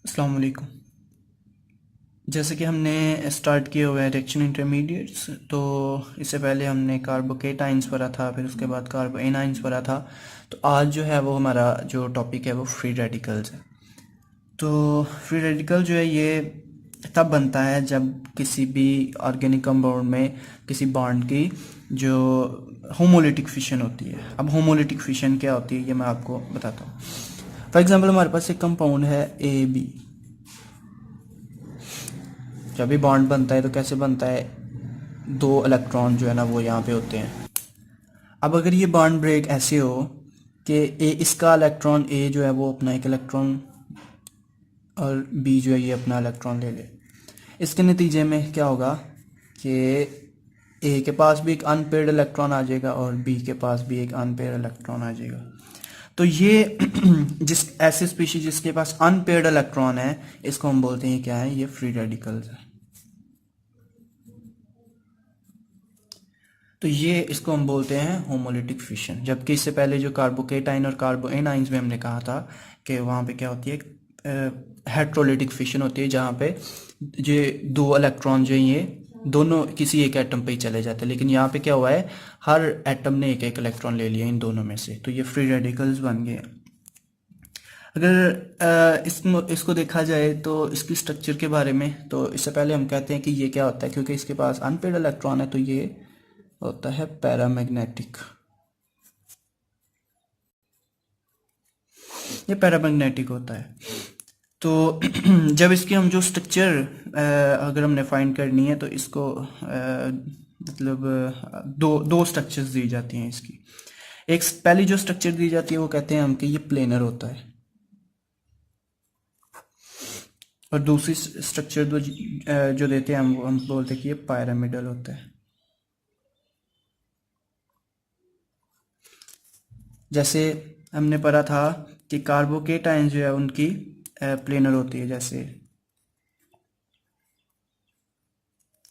अस्सलाम वालेकुम। जैसे कि हमने स्टार्ट किया हुआ है रिएक्शन इंटरमीडिएट्स, तो इससे पहले हमने कार्बोकेटाइंस पढ़ा था, फिर उसके बाद कार्बोएनाइंस पढ़ा था। तो आज जो है वो हमारा जो टॉपिक है वो फ्री रेडिकल्स है। तो फ्री रेडिकल जो है ये तब बनता है जब किसी भी ऑर्गेनिक कंपाउंड में किसी बॉन्ड की जो होमोलिटिक फिशन होती है। अब होमोलिटिक फिशन क्या होती है ये मैं आपको बताता हूँ। फॉर एग्जांपल हमारे पास एक कंपाउंड है ए बी। जब भी बॉन्ड बनता है तो कैसे बनता है, दो इलेक्ट्रॉन जो है ना वो यहाँ पे होते हैं। अब अगर ये बॉन्ड ब्रेक ऐसे हो कि ए इसका इलेक्ट्रॉन ए जो है वो अपना एक इलेक्ट्रॉन और बी जो है ये अपना इलेक्ट्रॉन ले ले, इसके नतीजे में क्या होगा कि ए के पास भी एक अनपेयर्ड इलेक्ट्रॉन आ जाएगा और बी के पास भी एक अनपेयर्ड इलेक्ट्रॉन आ जाएगा। तो ये जिस ऐसे स्पीशीज जिसके पास अनपेयर्ड इलेक्ट्रॉन है इसको हम बोलते हैं क्या है, ये फ्री रेडिकल्स है। तो ये इसको हम बोलते हैं होमोलिटिक फिशन। जबकि इससे पहले जो कार्बोकेटाइन और कार्बोएनाइंस में हमने कहा था कि वहाँ पे क्या होती है, हेट्रोलिटिक फिशन होती है, जहाँ पे ये दो इलेक्ट्रॉन जो हैं ये दोनों किसी एक एटम पे ही चले जाते हैं। लेकिन यहाँ पे क्या हुआ है, हर एटम ने एक एक इलेक्ट्रॉन ले लिया इन दोनों में से, तो ये फ्री रेडिकल्स बन गए। अगर इसको देखा जाए तो इसकी स्ट्रक्चर के बारे में, तो इससे पहले हम कहते हैं कि ये क्या होता है, क्योंकि इसके पास अनपेयर्ड इलेक्ट्रॉन है तो ये होता है पैरामैग्नेटिक। ये पैरामैग्नेटिक होता है। तो जब इसकी हम जो स्ट्रक्चर अगर हमने फाइंड करनी है तो इसको मतलब दो दो स्ट्रक्चर्स दी जाती हैं इसकी। एक पहली जो स्ट्रक्चर दी जाती है वो कहते हैं हम कि ये प्लेनर होता है, और दूसरी स्ट्रक्चर जो देते हैं हम बोलते हैं कि ये पायरामिडल होता है। जैसे हमने पढ़ा था कि कार्बोकेटाइन जो है उनकी प्लेनर होती है, जैसे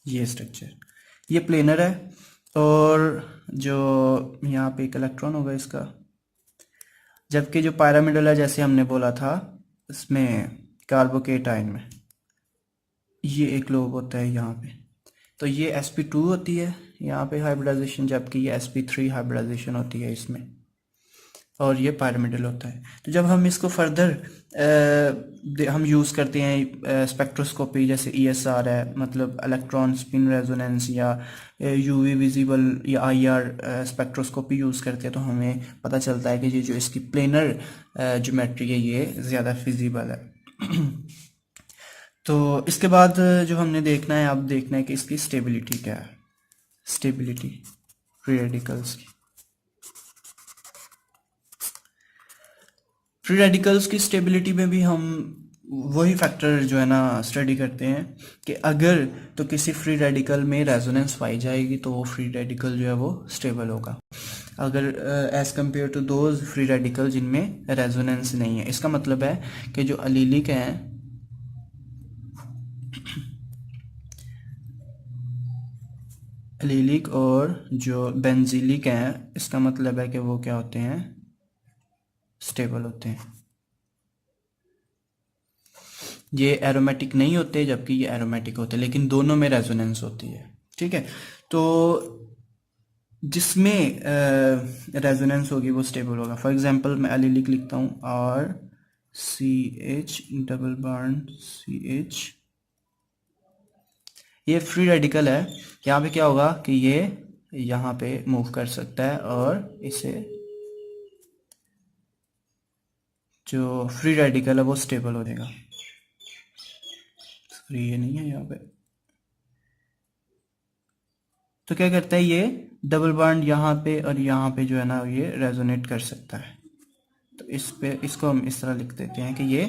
ये स्ट्रक्चर, ये प्लेनर है। और जो यहाँ पे एक इलेक्ट्रॉन होगा इसका, जबकि जो पायरामिडल है जैसे हमने बोला था इसमें कार्बोकेटाइन में ये एक लोब होता है यहाँ पे। तो ये sp2 होती है यहाँ पे हाइब्रिडाइजेशन, जबकि ये sp3 हाइब्रिडाइजेशन होती है इसमें, और ये पायरामिडल होता है। तो जब हम इसको फर्दर हम यूज़ करते हैं स्पेक्ट्रोस्कोपी, जैसे ESR है, मतलब इलेक्ट्रॉन स्पिन रेजोनेंस, या यूवी विजिबल या IR स्पेक्ट्रोस्कोपी यूज़ करते हैं, तो हमें पता चलता है कि ये जो इसकी प्लेनर ज्योमेट्री है ये ज़्यादा फिजिबल है। तो इसके बाद जो हमने देखना है, अब देखना है कि इसकी स्टेबिलिटी क्या है। स्टेबिलिटी फ्री रेडिकल्स की, फ्री रेडिकल्स की स्टेबिलिटी में भी हम वही फैक्टर जो है ना स्टडी करते हैं कि अगर तो किसी फ्री रेडिकल में रेजोनेंस पाई जाएगी तो वो फ्री रेडिकल जो है वो स्टेबल होगा, अगर as compare to those free radical जिनमें रेजोनेंस नहीं है। इसका मतलब है कि जो अलीलिक हैं, अलीलिक और जो बेंजीलिक हैं, इसका मतलब है कि वो क्या होते हैं, स्टेबल होते हैं। ये एरोमेटिक नहीं होते जबकि ये एरोमेटिक होते हैं, लेकिन दोनों में रेजोनेंस होती है। ठीक है, तो जिसमें रेजोनेंस होगी वो स्टेबल होगा। फॉर एग्जांपल मैं एलिलिक लिखता हूँ RCH डबल बॉन्ड CH, ये फ्री रेडिकल है। यहाँ पे क्या होगा कि ये यहाँ पे मूव कर सकता है और इसे जो फ्री रेडिकल है वो स्टेबल हो जाएगा। सॉरी ये नहीं है यहाँ पे। तो क्या करता है, ये डबल बॉन्ड यहाँ पे और यहाँ पे जो है ना ये रेजोनेट कर सकता है। तो इस पे इसको हम इस तरह लिख देते हैं कि ये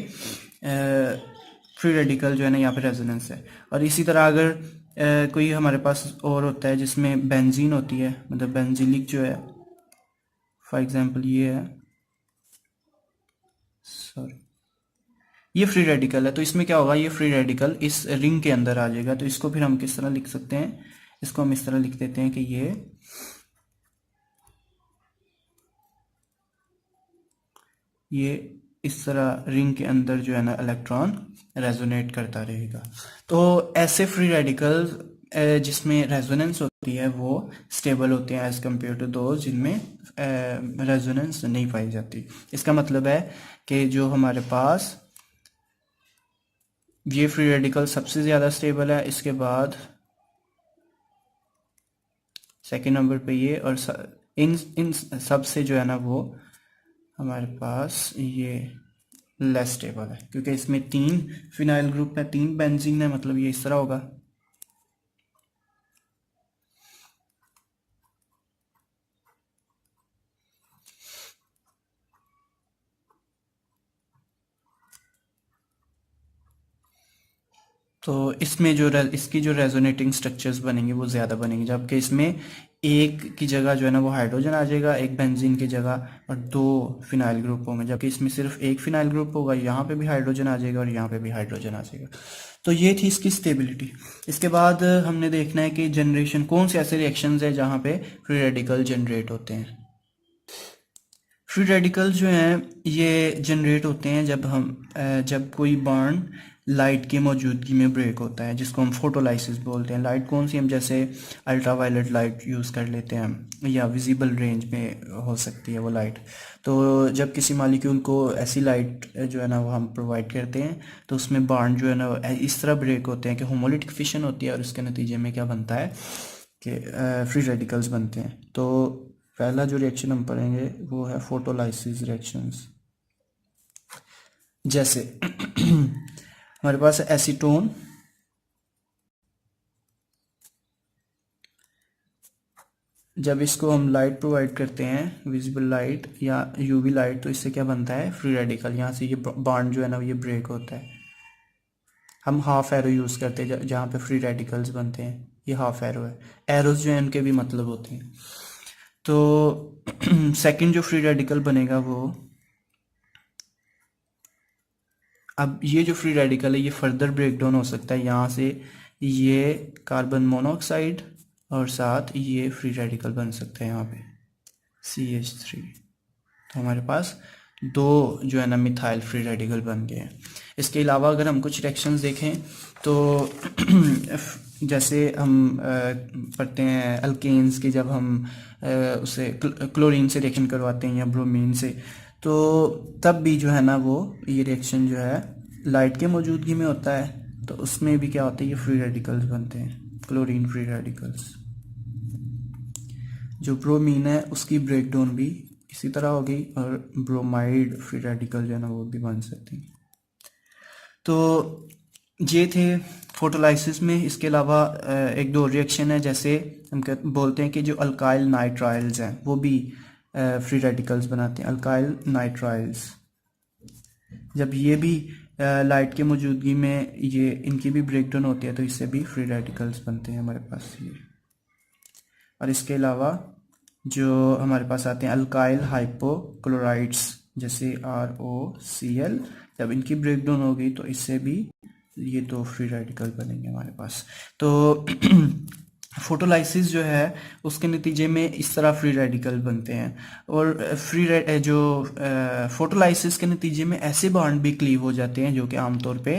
फ्री रेडिकल जो है ना यहाँ पे रेजोनेंस है। और इसी तरह अगर कोई हमारे पास और होता है जिसमें बेंजीन होती है, मतलब बेंजीलिक जो है, फॉर एग्जांपल ये है, सॉरी ये फ्री रेडिकल है, तो इसमें क्या होगा, ये फ्री रेडिकल इस रिंग के अंदर आ जाएगा। तो इसको फिर हम किस तरह लिख सकते हैं, इसको हम इस तरह लिख देते हैं कि ये इस तरह रिंग के अंदर जो है ना इलेक्ट्रॉन रेजोनेट करता रहेगा। तो ऐसे फ्री रेडिकल्स जिसमें रेजोनेंस होती है वो स्टेबल होते हैं एज कम्पेयर टू दोज जिनमें रेजोनेंस नहीं पाई जाती। इसका मतलब है कि जो हमारे पास ये फ्री रेडिकल सबसे ज़्यादा स्टेबल है, इसके बाद सेकेंड नंबर पे ये, और इन इन सब से जो है ना वो हमारे पास ये लेस स्टेबल है, क्योंकि इसमें 3 फिनाइल ग्रुप है, 3 बेंजीन है, मतलब ये इस तरह होगा। तो इसमें जो इसकी जो रेजोनेटिंग स्ट्रक्चर्स बनेंगे वो ज़्यादा बनेंगे, जबकि इसमें एक की जगह जो है ना वो हाइड्रोजन आ जाएगा एक बेंजीन की जगह, और 2 फिनाइल ग्रुप होंगे, जबकि इसमें सिर्फ एक फिनाइल ग्रुप होगा, यहाँ पे भी हाइड्रोजन आ जाएगा और यहाँ पे भी हाइड्रोजन आ जाएगा। तो ये थी इसकी स्टेबिलिटी। इसके बाद हमने देखना है कि जनरेशन कौन से ऐसे रिएक्शंस है जहाँ पे फ्री रेडिकल जनरेट होते हैं। फ्री रेडिकल्स जो हैं ये जनरेट होते हैं जब कोई बॉन्ड लाइट की मौजूदगी में ब्रेक होता है, जिसको हम फोटोलाइसिस बोलते हैं। लाइट कौन सी, हम जैसे अल्ट्रावायलेट लाइट यूज़ कर लेते हैं, या विजिबल रेंज में हो सकती है वो लाइट। तो जब किसी मॉलिक्यूल को ऐसी लाइट जो है ना वो हम प्रोवाइड करते हैं, तो उसमें बॉन्ड जो है ना इस तरह ब्रेक होते हैं कि होमोलिटिक फिशन होती है, और उसके नतीजे में क्या बनता है कि फ्री रेडिकल्स बनते हैं। तो पहला जो रिएक्शन हम पढ़ेंगे वो है फोटोलाइसिस रिएक्शंस। जैसे हमारे पास एसीटोन, जब इसको हम लाइट प्रोवाइड करते हैं, विजिबल लाइट या यूवी लाइट, तो इससे क्या बनता है फ्री रेडिकल। यहाँ से ये बॉन्ड जो है ना ये ब्रेक होता है। हम हाफ एरो यूज़ करते हैं जहाँ पे फ्री रेडिकल्स बनते हैं, ये हाफ एरो है। एरोज जो है उनके भी मतलब होते हैं। तो सेकंड जो फ्री रेडिकल बनेगा वो, अब ये जो फ्री रेडिकल है ये फर्दर ब्रेकडाउन हो सकता है, यहाँ से ये कार्बन मोनोऑक्साइड और साथ ये फ्री रेडिकल बन सकता है यहाँ पे CH3। तो हमारे पास 2 जो है ना मिथाइल फ्री रेडिकल बन गए हैं। इसके अलावा अगर हम कुछ रिएक्शंस देखें तो जैसे हम पढ़ते हैं अल्केन्स की, जब हम उसे क्लोरीन से रिएक्शन करवाते हैं या ब्रोमीन से, तो तब भी जो है ना वो ये रिएक्शन जो है लाइट के मौजूदगी में होता है, तो उसमें भी क्या होता है ये फ्री रेडिकल्स बनते हैं, क्लोरीन फ्री रेडिकल्स। जो ब्रोमीन है उसकी ब्रेकडाउन भी इसी तरह हो गई, और ब्रोमाइड फ्री रेडिकल जो है ना वो भी बन सकती हैं। तो ये थे फोटोलाइसिस में। इसके अलावा एक दो रिएक्शन है, जैसे हम बोलते हैं कि जो अल्काइल नाइट्राइल्स हैं वो भी फ्री रेडिकल्स बनाते हैं, अल्काइल नाइट्राइल्स। जब ये भी लाइट की मौजूदगी में ये इनकी भी ब्रेकडाउन होती है, तो इससे भी फ्री रेडिकल्स बनते हैं हमारे पास ये। और इसके अलावा जो हमारे पास आते हैं अल्काइल हाइपोक्लोराइड्स, जैसे ROCl, जब इनकी ब्रेकडाउन होगी तो इससे भी ये 2 फ्री रेडिकल बनेंगे हमारे पास। तो फोटोलाइसिस जो है उसके नतीजे में इस तरह फ्री रेडिकल बनते हैं, और जो फोटोलाइसिस के नतीजे में ऐसे बॉन्ड भी क्लीव हो जाते हैं जो कि आमतौर पे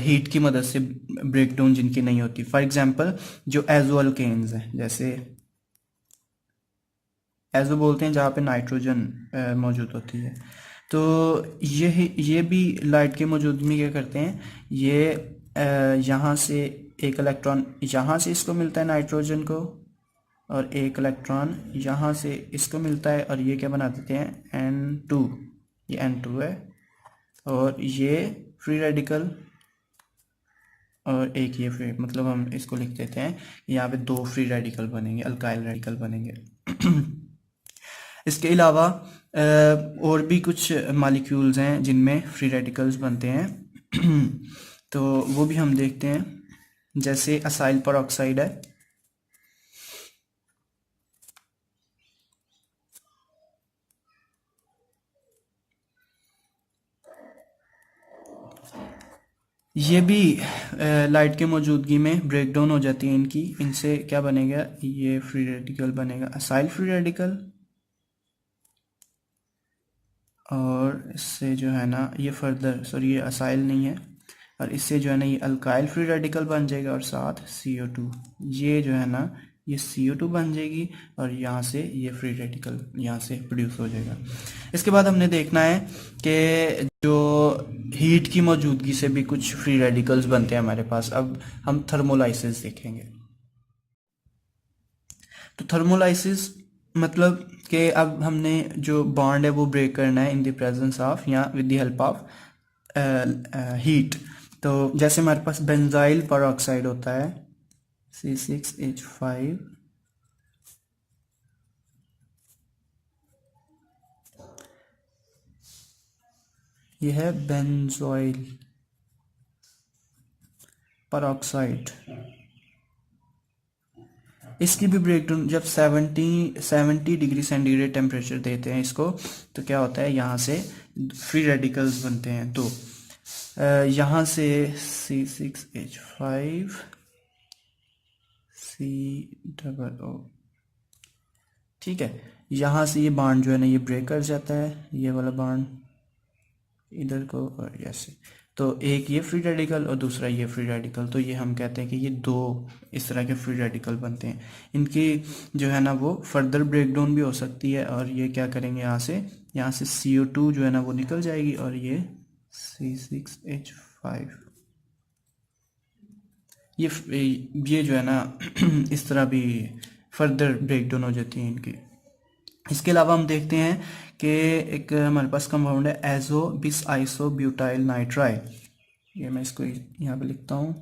हीट की मदद से ब्रेकडाउन जिनकी नहीं होती। फॉर एग्जांपल जो एजोअल्केन्स हैं, जैसे एजो बोलते हैं जहाँ पे नाइट्रोजन मौजूद होती है, तो ये भी लाइट की मौजूदगी में क्या करते हैं, ये यहाँ से एक इलेक्ट्रॉन यहाँ से इसको मिलता है नाइट्रोजन को, और एक इलेक्ट्रॉन यहाँ से इसको मिलता है, और ये क्या बना देते हैं N2, ये N2 है, और ये फ्री रेडिकल, और एक ये फ्री, मतलब हम इसको लिख देते हैं यहाँ पे 2 फ्री रेडिकल बनेंगे, अल्काइल रेडिकल बनेंगे। इसके अलावा और भी कुछ मॉलिक्यूल्स हैं जिनमें फ्री रेडिकल्स बनते हैं तो वो भी हम देखते हैं, जैसे असाइल परऑक्साइड है, ये भी लाइट के मौजूदगी में ब्रेकडाउन हो जाती है इनकी, इनसे क्या बनेगा, ये फ्री रेडिकल बनेगा असाइल फ्री रेडिकल, और इससे जो है ना ये फर्दर सॉरी ये असाइल नहीं है, और इससे जो है ना ये अल्काइल फ्री रेडिकल बन जाएगा और साथ CO2, ये जो है ना ये CO2 बन जाएगी और यहाँ से ये फ्री रेडिकल यहाँ से प्रोड्यूस हो जाएगा। इसके बाद हमने देखना है कि जो हीट की मौजूदगी से भी कुछ फ्री रेडिकल्स बनते हैं हमारे पास। अब हम थर्मोलाइसिस देखेंगे। तो थर्मोलाइसिस मतलब कि अब हमने जो बॉन्ड है वो ब्रेक करना है इन द प्रेजेंस ऑफ या with the help of heat. तो जैसे हमारे पास बेंजाइल पेरोक्साइड होता है C6H5, यह है बेंजोइल पेरोक्साइड। इसकी भी ब्रेकडाउन जब 70 डिग्री सेंटीग्रेड टेम्परेचर देते हैं इसको, तो क्या होता है यहाँ से फ्री रेडिकल्स बनते हैं। तो यहाँ से C6H5 COO, ठीक है, यहाँ से ये बॉन्ड जो है ना ये ब्रेक कर जाता है, ये वाला बॉन्ड इधर को और ऐसे। तो एक ये फ्री रेडिकल और दूसरा ये फ्री रेडिकल, तो ये हम कहते हैं कि ये दो इस तरह के फ्री रेडिकल बनते हैं। इनकी जो है ना वो फर्दर ब्रेकडाउन भी हो सकती है, और ये क्या करेंगे यहाँ से CO2 जो है ना वो निकल जाएगी और ये C6H5 ये जो है ना इस तरह भी फर्दर ब्रेकडाउन हो जाती है इनकी। इसके अलावा हम देखते हैं कि एक हमारे पास कंपाउंड है एजो बिस आइसो ब्यूटाइल नाइट्राइल। ये मैं इसको यहाँ पे लिखता हूँ,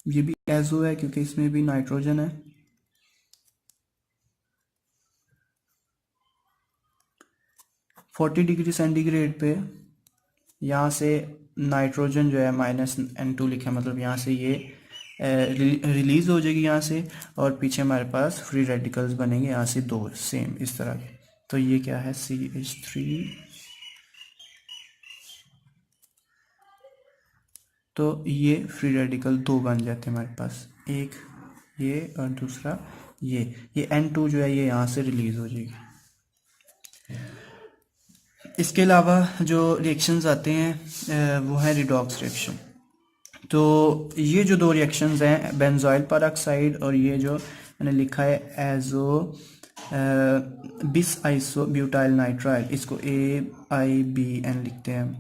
ये भी एजो है क्योंकि इसमें भी नाइट्रोजन है। -40 डिग्री सेंटीग्रेड पे यहाँ से नाइट्रोजन जो है -N2 लिखा है, मतलब यहाँ से ये रिलीज हो जाएगी यहाँ से, और पीछे हमारे पास फ्री रेडिकल्स बनेंगे यहाँ से दो सेम इस तरह के। तो ये क्या है CH3, तो ये फ्री रेडिकल दो बन जाते हैं हमारे पास, एक ये और दूसरा ये N2 जो है ये यहाँ से रिलीज हो जाएगी। इसके अलावा जो रिएक्शंस आते हैं वो है रिडॉक्स रिएक्शन। तो ये जो दो रिएक्शंस हैं बेंजोइल पेरोक्साइड और ये जो मैंने लिखा है एजो बिस आइसो ब्यूटाइल नाइट्राइल, इसको AIBN लिखते हैं।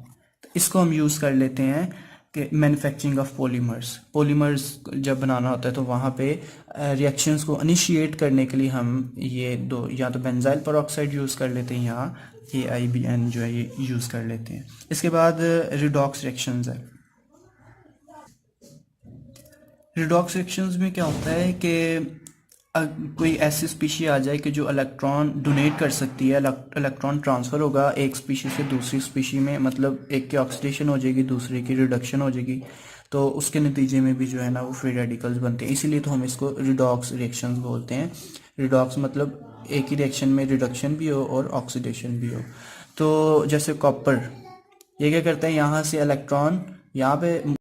तो इसको हम यूज़ कर लेते हैं कि मैन्युफैक्चरिंग ऑफ पॉलीमर्स जब बनाना होता है तो वहाँ पे रिएक्शंस को इनिशिएट करने के लिए हम ये दो या तो बेंजाइल पेरोक्साइड यूज़ कर लेते हैं या AIBN जो है ये यूज़ कर लेते हैं। इसके बाद रिडॉक्स रिएक्शंस है। रिडॉक्स रिएक्शंस में क्या होता है कि कोई ऐसी स्पीशी आ जाए कि जो इलेक्ट्रॉन डोनेट कर सकती है, इलेक्ट्रॉन ट्रांसफ़र होगा एक स्पीशी से दूसरी स्पीशी में, मतलब एक की ऑक्सीडेशन हो जाएगी दूसरे की रिडक्शन हो जाएगी, तो उसके नतीजे में भी जो है ना वो फ्री रेडिकल्स बनते हैं। इसीलिए तो हम इसको रिडॉक्स रिएक्शंस बोलते हैं। रिडॉक्स मतलब एक ही रिएक्शन में रिडक्शन भी हो और ऑक्सीडेशन भी हो। तो जैसे कॉपर, ये क्या करता है यहाँ से इलेक्ट्रॉन यहाँ पे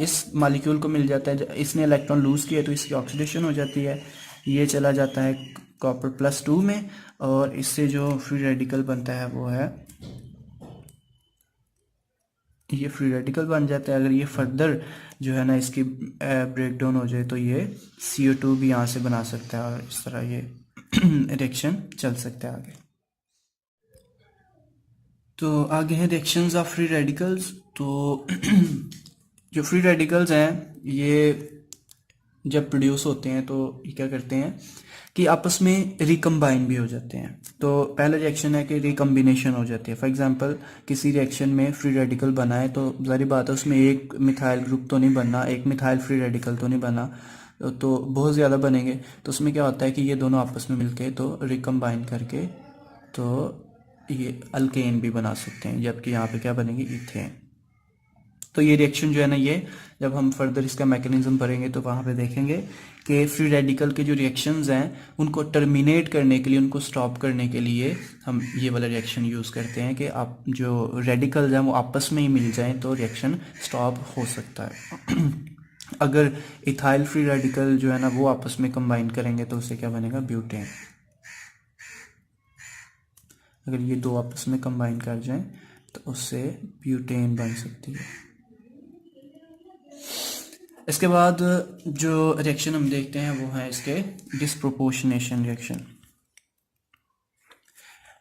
इस मॉलिक्यूल को मिल जाता है, इसने इलेक्ट्रॉन लूज़ किया तो इसकी ऑक्सीडेशन हो जाती है, ये चला जाता है कॉपर +2 में, और इससे जो फ्री रेडिकल बनता है वो है ये फ्री रेडिकल बन जाता है। अगर ये फर्दर जो है ना इसकी ब्रेकडाउन हो जाए तो ये CO2 भी यहाँ से बना सकता है और इस तरह ये रिएक्शन चल सकता है आगे। तो आगे हैं रिएक्शंस ऑफ फ्री रेडिकल्स। तो जो फ्री रेडिकल्स हैं ये जब प्रोड्यूस होते हैं तो ये क्या करते हैं कि आपस में रिकम्बाइन भी हो जाते हैं। तो पहला रिएक्शन है कि रिकम्बिनेशन हो जाती है। फॉर एग्जांपल किसी रिएक्शन में फ्री रेडिकल बना है तो जारी बात है उसमें एक मिथाइल ग्रुप तो नहीं बनना, एक मिथाइल फ्री रेडिकल तो नहीं बना, तो बहुत ज़्यादा बनेंगे। तो उसमें क्या होता है कि ये दोनों आपस में मिलके तो रिकम्बाइन करके तो ये अल्केन भी बना सकते हैं, जबकि यहाँ पे क्या बनेगी इथेन। तो ये रिएक्शन जो है ना ये जब हम फर्दर इसका मैकेनिज्म पढ़ेंगे तो वहाँ पे देखेंगे कि फ्री रेडिकल के जो रिएक्शंस हैं उनको टर्मिनेट करने के लिए, उनको स्टॉप करने के लिए हम ये वाला रिएक्शन यूज़ करते हैं कि आप जो रेडिकल्स हैं वो आपस में ही मिल जाएं तो रिएक्शन स्टॉप हो सकता है। अगर इथाइल फ्री रेडिकल जो है ना वो आपस में कंबाइन करेंगे तो उससे क्या बनेगा, ब्यूटेन। अगर ये दो आपस में कंबाइन कर जाएं तो उससे ब्यूटेन बन सकती है। इसके बाद जो रिएक्शन हम देखते हैं वो है इसके डिस्प्रोपोर्शनेशन रिएक्शन।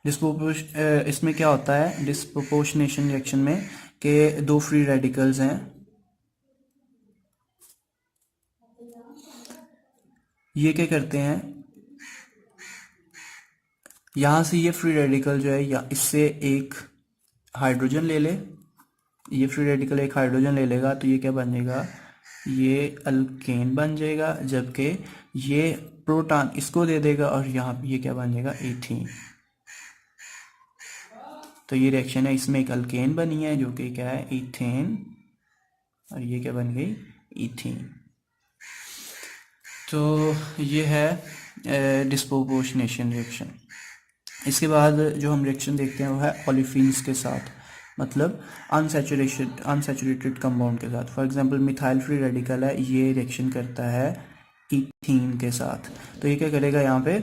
इसमें क्या होता है डिस्प्रोपोर्शनेशन रिएक्शन में कि दो फ्री रेडिकल्स हैं, ये क्या करते हैं, यहाँ से ये फ्री रेडिकल जो है या इससे एक हाइड्रोजन ले ले, ये फ्री रेडिकल एक हाइड्रोजन ले लेगा तो ये क्या बन जाएगा, ये अल्केन बन जाएगा, जबकि ये प्रोटॉन इसको दे देगा और यहाँ ये क्या बन जाएगा, एथीन। तो ये रिएक्शन है, इसमें एक अल्केन बनी है जो कि क्या है, इथेन, और ये क्या बन गई, इथीन। तो ये है डिस्प्रोपोर्शनेशन रिएक्शन। इसके बाद जो हम रिएक्शन देखते हैं वो है ओलिफिन्स के साथ, मतलब अनसैचुरेटेड कंपाउंड के साथ। For example methyl free radical है, ये रिएक्शन करता है इथीन के साथ। तो ये क्या करेगा यहाँ पे,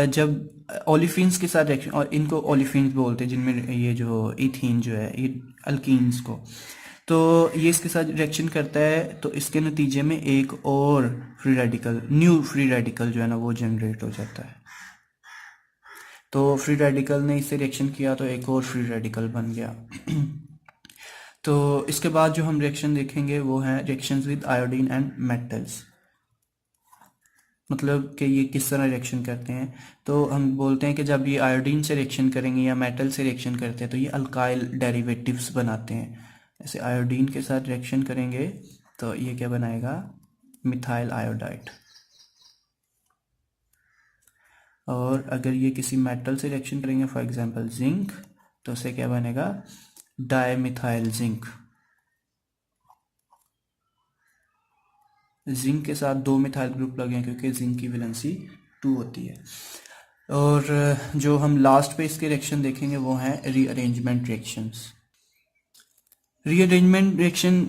जब ओलिफिन्स के साथ रिएक्शन, और इनको ओलिफिन्स बोलते हैं जिनमें ये जो इथीन जो है ये अल्कीन्स को, तो ये इसके साथ रिएक्शन करता है तो इसके नतीजे में एक और free radical, new free radical जो है ना वो जनरेट हो जाता है। तो फ्री रेडिकल ने इससे रिएक्शन किया तो एक और फ्री रेडिकल बन गया। तो इसके बाद जो हम रिएक्शन देखेंगे वो है reactions with iodine and metals. मतलब कि ये किस तरह रिएक्शन करते हैं, तो हम बोलते हैं कि जब ये आयोडीन से रिएक्शन करेंगे या मेटल से रिएक्शन करते हैं तो ये अल्काइल डेरिवेटिव्स बनाते हैं। ऐसे आयोडीन के साथ रिएक्शन करेंगे तो ये क्या बनाएगा, मिथाइल आयोडाइड। और अगर ये किसी मेटल से रिएक्शन करेंगे, फॉर एग्जांपल जिंक, तो उससे क्या बनेगा, डायमिथाइल जिंक। जिंक के साथ दो मिथाइल ग्रुप लगे हैं क्योंकि जिंक की वैलेंसी 2 होती है। और जो हम लास्ट पे इसके रिएक्शन देखेंगे वो हैं रीअरेंजमेंट रिएक्शंस। रीअरेंजमेंट रिएक्शन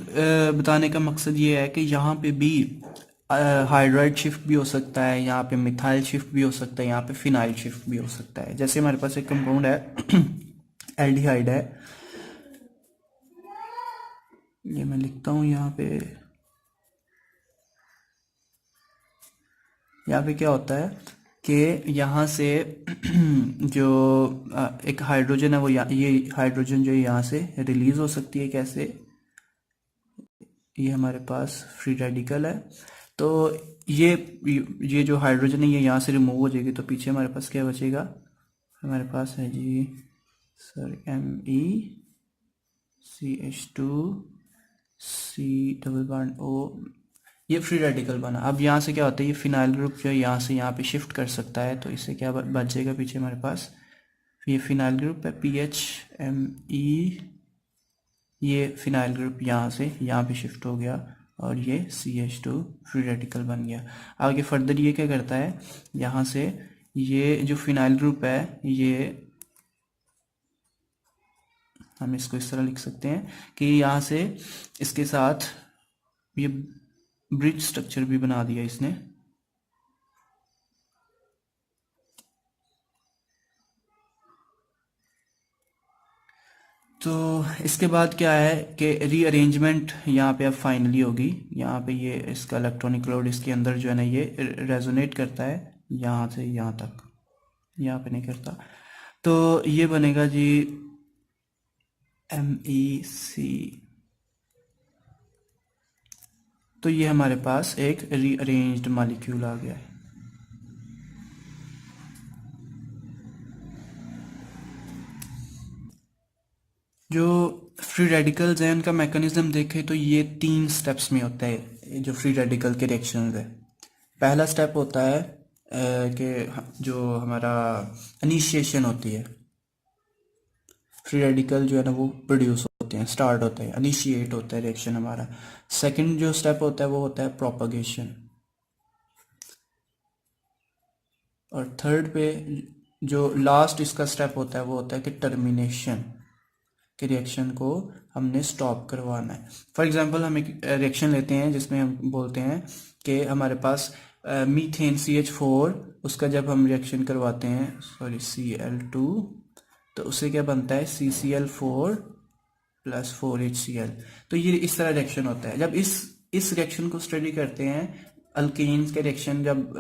बताने का मकसद ये है कि यहाँ पे भी हाइड्राइड शिफ्ट भी हो सकता है, यहाँ पे मिथाइल शिफ्ट भी हो सकता है, यहाँ पे फिनाइल शिफ्ट भी हो सकता है। जैसे हमारे पास एक कंपाउंड है एल्डिहाइड है, ये मैं लिखता हूँ यहाँ पे क्या होता है कि यहाँ से जो एक हाइड्रोजन है वो ये हाइड्रोजन जो है यहाँ से रिलीज हो सकती है। कैसे, ये हमारे पास फ्री रेडिकल है तो ये जो हाइड्रोजन है ये यहाँ से रिमूव हो जाएगी, तो पीछे हमारे पास क्या बचेगा, हमारे पास है जी sir MeCH2C double bond O, ये फ्री रेडिकल बना। अब यहाँ से क्या होता है, ये फिनाइल ग्रुप जो है यहाँ से यहाँ पे शिफ्ट कर सकता है, तो इससे क्या बच जाएगा पीछे हमारे पास, ये फिनाइल ग्रुप है PHMe, ये फिनाइल ग्रुप यहाँ से यहाँ पे शिफ्ट हो गया और ये CH2 फ्री रेडिकल बन गया। आगे फर्दर ये क्या करता है, यहाँ से ये जो फिनाइल ग्रुप है ये हम इसको इस तरह लिख सकते हैं कि यहाँ से इसके साथ ये ब्रिज स्ट्रक्चर भी बना दिया इसने। तो इसके बाद क्या है कि रीअरेंजमेंट यहाँ पे अब फाइनली होगी। यहाँ पे ये इसका इलेक्ट्रॉनिक लोड इसके अंदर जो है ना ये रेजोनेट करता है यहाँ से यहाँ तक, यहाँ पे नहीं करता। तो ये बनेगा जी MEC। तो ये हमारे पास एक रीअरेंज्ड मॉलिक्यूल आ गया है। जो फ्री रेडिकल्स हैं उनका मैकेनिज्म देखें तो ये 3 स्टेप्स में होता है जो फ्री रेडिकल के रिएक्शंस है। पहला स्टेप होता है कि जो हमारा इनिशिएशन होती है, फ्री रेडिकल जो है ना वो प्रोड्यूस होते हैं, स्टार्ट होते हैं, इनिशिएट होता है रिएक्शन हमारा। सेकंड जो स्टेप होता है वो होता है प्रोपगेशन, और थर्ड पे जो लास्ट इसका स्टेप होता है वो होता है कि टर्मिनेशन। कि रिएक्शन को हमने स्टॉप करवाना है। फॉर एग्जांपल हम एक रिएक्शन लेते हैं जिसमें हम बोलते हैं कि हमारे पास मीथेन CH4, उसका जब हम रिएक्शन करवाते हैं Cl2, तो उससे क्या बनता है CCl4 प्लस 4HCl। तो ये इस तरह रिएक्शन होता है। जब इस रिएक्शन को स्टडी करते हैं, अल्केन्स के रिएक्शन जब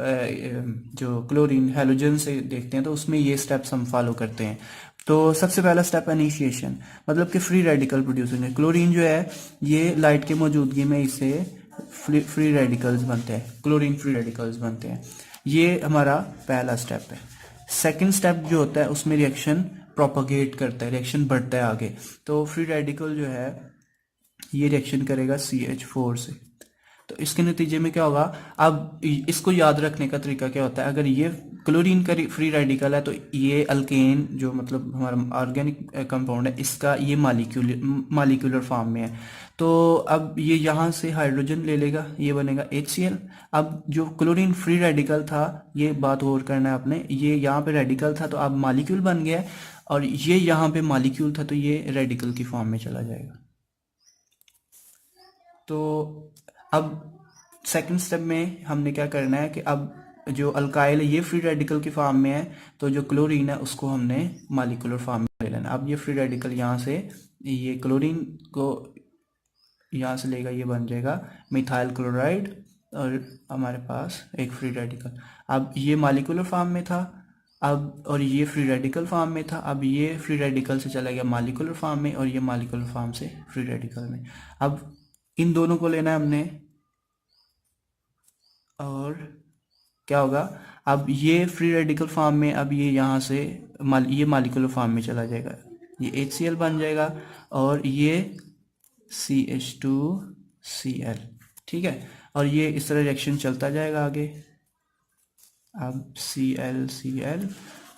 जो क्लोरीन हैलोजन से देखते हैं, तो उसमें ये स्टेप्स हम फॉलो करते हैं। तो सबसे पहला स्टेप इनिशिएशन, मतलब कि फ्री रेडिकल प्रोड्यूस होने। क्लोरीन जो है ये लाइट की मौजूदगी में इससे फ्री रेडिकल्स बनते हैं, क्लोरीन फ्री रेडिकल्स बनते हैं। ये हमारा पहला स्टेप है। सेकंड स्टेप जो होता है उसमें रिएक्शन प्रोपोगेट करता है, रिएक्शन बढ़ता है आगे। तो फ्री रेडिकल जो है ये रिएक्शन करेगा CH4 से। तो इसके नतीजे में क्या होगा, अब इसको याद रखने का तरीका क्या होता है, अगर ये क्लोरीन का फ्री रेडिकल है तो ये अल्केन जो मतलब हमारा ऑर्गेनिक कंपाउंड है, इसका ये मालिक्यूलर फॉर्म में है। तो अब ये यहाँ से हाइड्रोजन ले लेगा, ये बनेगा HCl। अब जो क्लोरीन फ्री रेडिकल था, ये बात और करना है आपने, ये यहाँ पे रेडिकल था तो अब मालिक्यूल बन गया है, और ये यहाँ पे मालिक्यूल था तो ये रेडिकल की फॉर्म में चला जाएगा। तो अब सेकंड स्टेप में हमने क्या करना है कि अब जो अल्काइल है ये फ्री रेडिकल की फॉर्म में है, तो जो क्लोरीन है उसको हमने मालिकुलर फॉर्म में ले लेना। अब ये फ्री रेडिकल यहाँ से ये क्लोरीन को यहाँ से लेगा, ये बन जाएगा मिथाइल क्लोराइड, और हमारे पास एक फ्री रेडिकल। अब ये मालिकुलर फॉर्म में था, अब और ये फ्री रेडिकल फॉर्म में था, अब ये फ्री रेडिकल से चला गया मालिकुलर फॉर्म में, और ये मालिकुलर फॉर्म से फ्री रेडिकल में। अब इन दोनों को लेना है हमने, और क्या होगा, अब ये फ्री रेडिकल फॉर्म में, अब ये यहाँ से ये मालिकुलर फॉर्म में चला जाएगा, ये HCl बन जाएगा, और ये CH2Cl, ठीक है। और ये इस तरह रिएक्शन चलता जाएगा आगे। अब Cl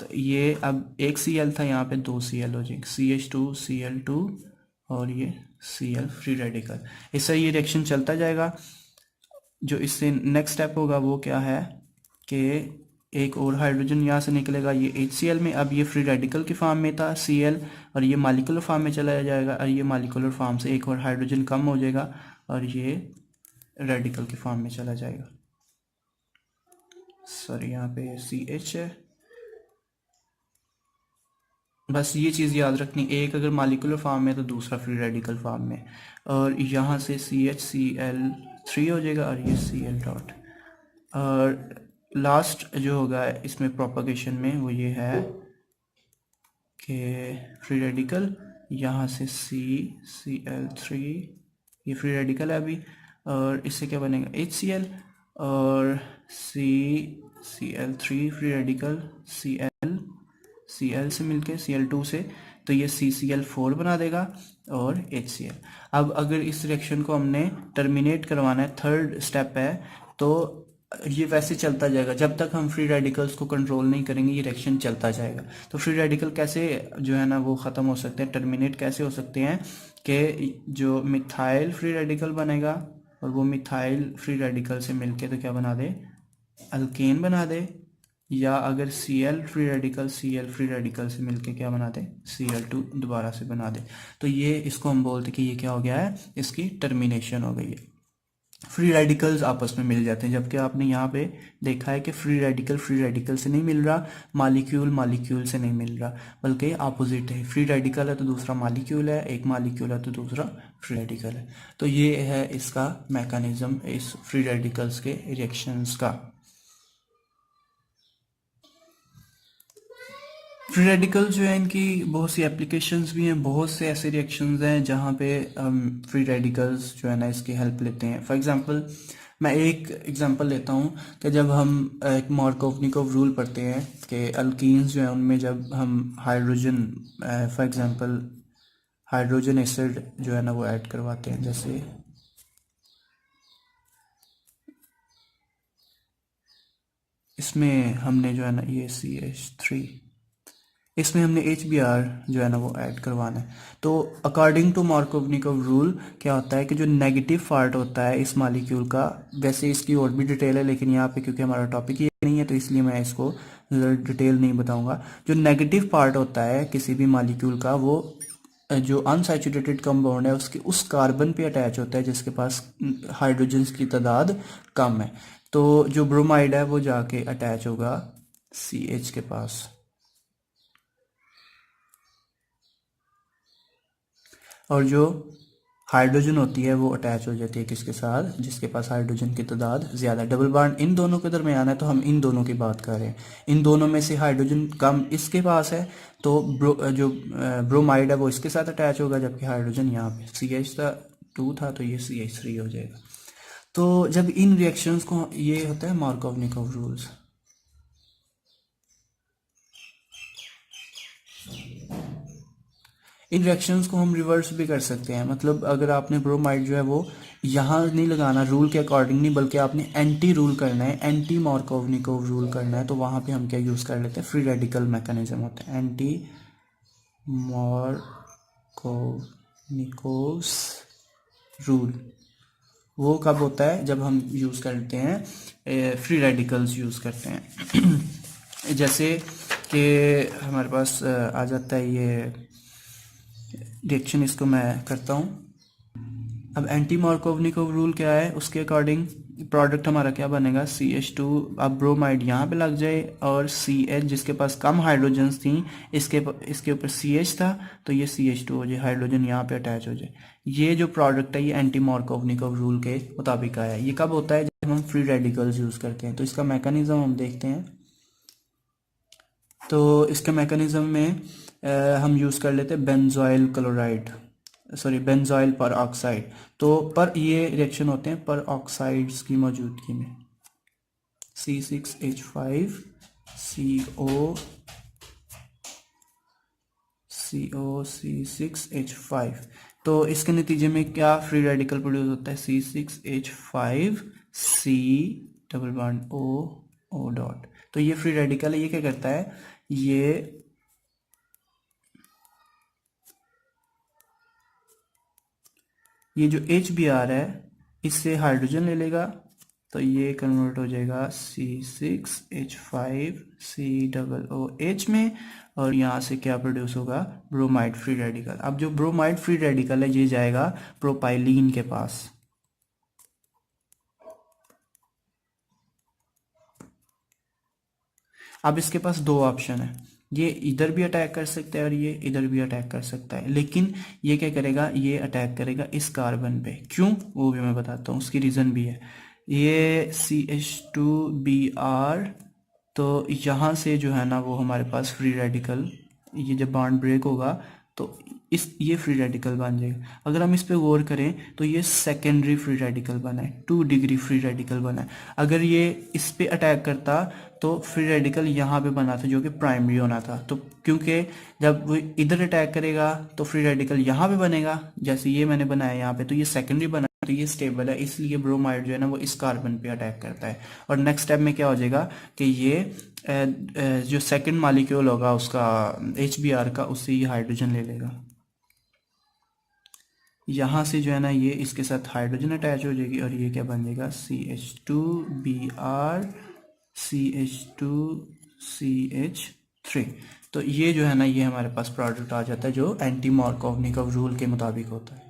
तो ये अब एक Cl था, यहाँ पे 2 Cl हो जाएंगे, CH2Cl2, और ये Cl फ्री रेडिकल। इस तरह ये रिएक्शन चलता जाएगा। जो इससे नेक्स्ट स्टेप होगा वो क्या है कि एक और हाइड्रोजन यहाँ से निकलेगा, ये HCl में। अब ये फ्री रेडिकल की फॉर्म में था Cl, और ये मालिकुलर फॉर्म में चला जाएगा, और ये मालिकुलर फॉर्म से एक और हाइड्रोजन कम हो जाएगा, और ये रेडिकल की फॉर्म में चला जाएगा। सॉरी, यहाँ पे CH है। बस ये चीज़ याद रखनी, एक अगर मालिकुलर फॉर्म में तो दूसरा फ्री रेडिकल फॉर्म में, और यहाँ से CHCl3 हो जाएगा, और ये Cl डॉट। और लास्ट जो होगा इसमें प्रोपगेशन में वो ये है कि फ्री रेडिकल यहाँ से CCl3, ये फ्री रेडिकल है अभी, और इससे क्या बनेगा HCl, और CCl3 फ्री रेडिकल Cl से मिलके Cl2 से, तो ये CCl4 बना देगा, और HCl। अब अगर इस रिएक्शन को हमने टर्मिनेट करवाना है, थर्ड स्टेप है, तो ये वैसे चलता जाएगा जब तक हम फ्री रेडिकल्स को कंट्रोल नहीं करेंगे, ये रिएक्शन चलता जाएगा। तो फ्री रेडिकल कैसे जो है ना वो ख़त्म हो सकते हैं, टर्मिनेट कैसे हो सकते हैं कि जो मिथाइल फ्री रेडिकल बनेगा, और वो मिथाइल फ्री रेडिकल से मिलके तो क्या बना दे, अल्केन बना दे, या अगर Cl फ्री रेडिकल से मिलके क्या बना दे, Cl2 दोबारा से बना दे। तो ये इसको हम बोलते कि ये क्या हो गया है, इसकी टर्मिनेशन हो गई है। फ्री रेडिकल्स आपस में मिल जाते हैं, जबकि आपने यहाँ पे देखा है कि फ्री रेडिकल से नहीं मिल रहा, मालिक्यूल से नहीं मिल रहा, बल्कि अपोजिट है। फ्री रेडिकल है तो दूसरा मालिक्यूल है, एक मालिक्यूल है तो दूसरा फ्री रेडिकल है। तो ये है इसका मैकेनिज्म इस फ्री रेडिकल्स के रिएक्शंस का। फ्री रेडिकल जो है इनकी बहुत सी एप्लीकेशंस भी हैं, बहुत से ऐसे रिएक्शंस हैं जहाँ पे फ्री रेडिकल्स जो है ना इसकी हेल्प लेते हैं। फॉर एग्जांपल मैं एक एग्जांपल लेता हूँ कि जब हम एक मार्कोवनिकोव रूल पढ़ते हैं कि अल्कीन्स जो है उनमें जब हम hydrogen for example hydrogen acid जो है ना वो ऐड करवाते हैं, जैसे इसमें हमने जो है ना ये CH3, इसमें हमने HBr जो है ना वो ऐड करवाना है। तो अकॉर्डिंग टू मार्कोवनिकोव रूल क्या होता है कि जो नेगेटिव पार्ट होता है इस मॉलिक्यूल का, वैसे इसकी और भी डिटेल है लेकिन यहाँ पे क्योंकि हमारा टॉपिक ये नहीं है तो इसलिए मैं इसको डिटेल नहीं बताऊंगा। जो नेगेटिव पार्ट होता है किसी भी मॉलिक्यूल का वो जो अनसैचुरेटेड कंपाउंड है उसके उस कार्बन पे अटैच होता है जिसके पास हाइड्रोजन्स की तादाद कम है। तो जो ब्रोमाइड है वो जाके अटैच होगा CH के पास। और जो हाइड्रोजन होती है वो अटैच हो जाती है किसके साथ, जिसके पास हाइड्रोजन की तादाद ज़्यादा। डबल बॉन्ड इन दोनों के दरमियान है तो हम इन दोनों की बात कर रहे हैं। इन दोनों में से हाइड्रोजन कम इसके पास है तो ब्रोमाइड है वो इसके साथ अटैच होगा, जबकि हाइड्रोजन यहाँ पे CH था 2 था तो ये CH3 हो जाएगा। तो जब इन रिएक्शंस को, ये होता है मार्कोव-निकोव रूल्स। इन रिएक्शंस को हम रिवर्स भी कर सकते हैं, मतलब अगर आपने ब्रोमाइड जो है वो यहाँ नहीं लगाना रूल के अकॉर्डिंग नहीं, बल्कि आपने एंटी रूल करना है, एंटी मार्कोव-निकोव रूल करना है, तो वहाँ पे हम क्या यूज़ कर लेते हैं, फ्री रेडिकल मैकेनिज्म होता है, एंटी मार्कोव-निकोव्स रूल। वो कब होता है, जब हम यूज़ करते हैं फ्री रेडिकल्स यूज़ करते हैं। जैसे कि हमारे पास आ जाता है ये रिएक्शन, इसको मैं करता हूँ। अब एंटी मार्कोव-निकोव रूल क्या है, उसके अकॉर्डिंग प्रोडक्ट हमारा क्या बनेगा, CH2। अब ब्रोमाइड यहाँ पे लग जाए और CH जिसके पास कम हाइड्रोजन्स थी इसके ऊपर CH था तो ये CH2 हो जाए, हाइड्रोजन यहाँ पे अटैच हो जाए। ये जो प्रोडक्ट है ये एंटी मार्कोव-निकोव रूल के मुताबिक आया है। ये कब होता है, जब हम फ्री रेडिकल्स यूज़ करते हैं। तो इसका मैकेनिज्म हम देखते हैं। तो इसके मैकेनिज्म में हम यूज़ कर लेते हैं बेंजोइल क्लोराइड, सॉरी बेंजोइल पर ऑक्साइड। तो पर ये रिएक्शन होते हैं पर ऑक्साइड्स की मौजूदगी में, C6H5 CO C6H5। तो इसके नतीजे में क्या फ्री रेडिकल प्रोड्यूस होता है, C6H5 C double bond O dot. तो ये फ्री रेडिकल है, ये क्या करता है, ये जो HBr है इससे हाइड्रोजन ले लेगा तो ये कन्वर्ट हो जाएगा C6H5 COOH में, और यहाँ से क्या प्रोड्यूस होगा, ब्रोमाइड फ्री रेडिकल। अब जो ब्रोमाइड फ्री रेडिकल है ये जाएगा प्रोपाइलीन के पास। अब इसके पास दो ऑप्शन है, ये इधर भी अटैक कर सकता है और ये इधर भी अटैक कर सकता है, लेकिन ये क्या करेगा, ये अटैक करेगा इस कार्बन पे। क्यों, वो भी मैं बताता हूँ, उसकी रीज़न भी है। ये CH2Br, तो यहाँ से जो है ना वो हमारे पास फ्री रेडिकल, ये जब बॉन्ड ब्रेक होगा तो ये फ्री रेडिकल बन जाएगा। अगर हम इस पे गौर करें तो ये सेकेंडरी फ्री रेडिकल बना है, 2 डिग्री फ्री रेडिकल बना है। अगर ये इस पे अटैक करता तो फ्री रेडिकल यहाँ पे बना था जो कि प्राइमरी होना था। तो क्योंकि जब वो इधर अटैक करेगा तो फ्री रेडिकल यहाँ पे बनेगा, जैसे ये मैंने बनाया यहाँ पे, तो ये सेकेंडरी बना, तो ये स्टेबल है, इसलिए ब्रोमाइड जो है ना वो इस कार्बन पे अटैक करता है। और नेक्स्ट स्टेप में क्या हो जाएगा कि ये जो सेकंड मॉलिक्यूल होगा उसका HBr का, उससे ये हाइड्रोजन ले लेगा। यहाँ से जो है ना ये इसके साथ हाइड्रोजन अटैच हो जाएगी और ये क्या बन जाएगा, CH2Br CH2CH3। तो ये जो है ना ये हमारे पास प्रोडक्ट आ जाता है जो एंटी मार्कोव-निकोव रूल के मुताबिक होता है।